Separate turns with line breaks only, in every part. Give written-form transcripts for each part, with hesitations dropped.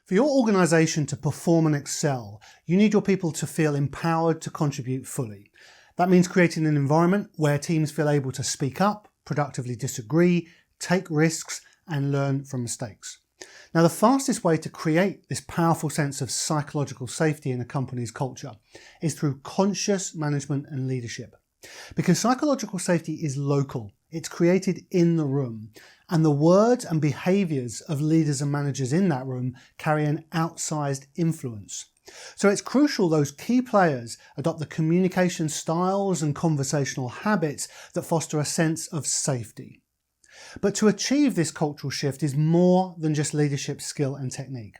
For your organisation to perform and excel, you need your people to feel empowered to contribute fully. That means creating an environment where teams feel able to speak up, productively disagree, take risks, and learn from mistakes. Now, the fastest way to create this powerful sense of psychological safety in a company's culture is through conscious management and leadership. Because psychological safety is local, it's created in the room, and the words and behaviours of leaders and managers in that room carry an outsized influence. So it's crucial those key players adopt the communication styles and conversational habits that foster a sense of safety. But to achieve this cultural shift is more than just leadership skill and technique.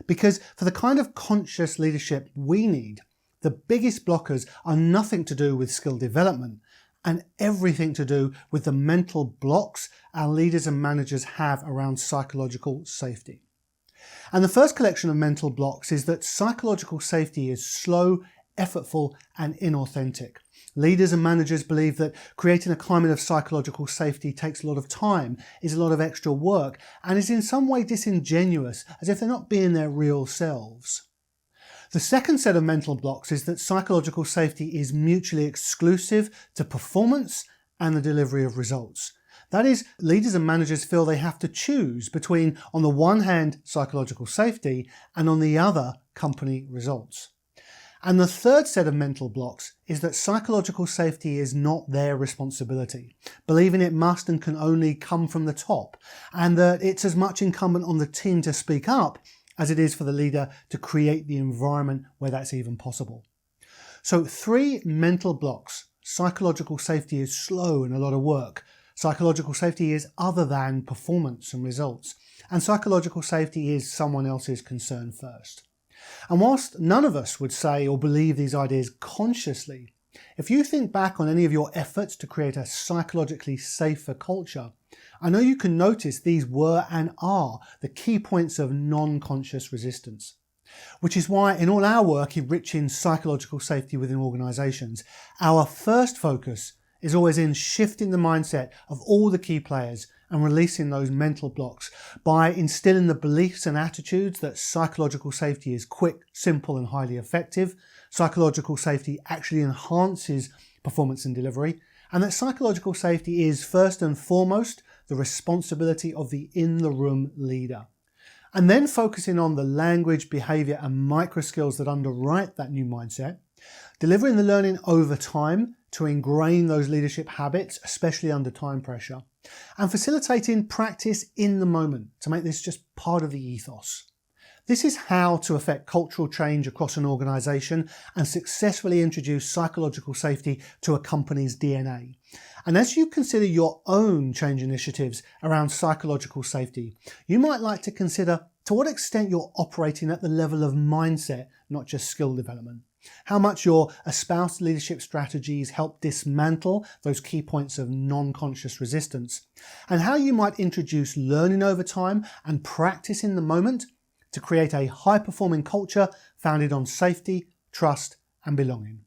Because for the kind of conscious leadership we need, the biggest blockers are nothing to do with skill development and everything to do with the mental blocks our leaders and managers have around psychological safety. And the first collection of mental blocks is that psychological safety is slow, effortful, and inauthentic. Leaders and managers believe that creating a climate of psychological safety takes a lot of time, is a lot of extra work, and is in some way disingenuous, as if they're not being their real selves. The second set of mental blocks is that psychological safety is mutually exclusive to performance and the delivery of results. That is, leaders and managers feel they have to choose between, on the one hand, psychological safety, and on the other, company results. And the third set of mental blocks is that psychological safety is not their responsibility, believing it must and can only come from the top, and that it's as much incumbent on the team to speak up as it is for the leader to create the environment where that's even possible. So 3 mental blocks. Psychological safety is slow and a lot of work. Psychological safety is other than performance and results. And psychological safety is someone else's concern first. And whilst none of us would say or believe these ideas consciously, if you think back on any of your efforts to create a psychologically safer culture, I know you can notice these were and are the key points of non-conscious resistance. Which is why in all our work enriching psychological safety within organisations, our first focus is always in shifting the mindset of all the key players and releasing those mental blocks by instilling the beliefs and attitudes that psychological safety is quick, simple and highly effective, psychological safety actually enhances performance and delivery, and that psychological safety is first and foremost the responsibility of the in-the-room leader. And then focusing on the language, behaviour and micro skills that underwrite that new mindset, delivering the learning over time to ingrain those leadership habits, especially under time pressure, and facilitating practice in the moment to make this just part of the ethos. This is how to effect cultural change across an organisation and successfully introduce psychological safety to a company's DNA. And as you consider your own change initiatives around psychological safety, you might like to consider to what extent you're operating at the level of mindset, not just skill development. How much your espoused leadership strategies help dismantle those key points of non-conscious resistance, and how you might introduce learning over time and practice in the moment to create a high-performing culture founded on safety, trust, and belonging.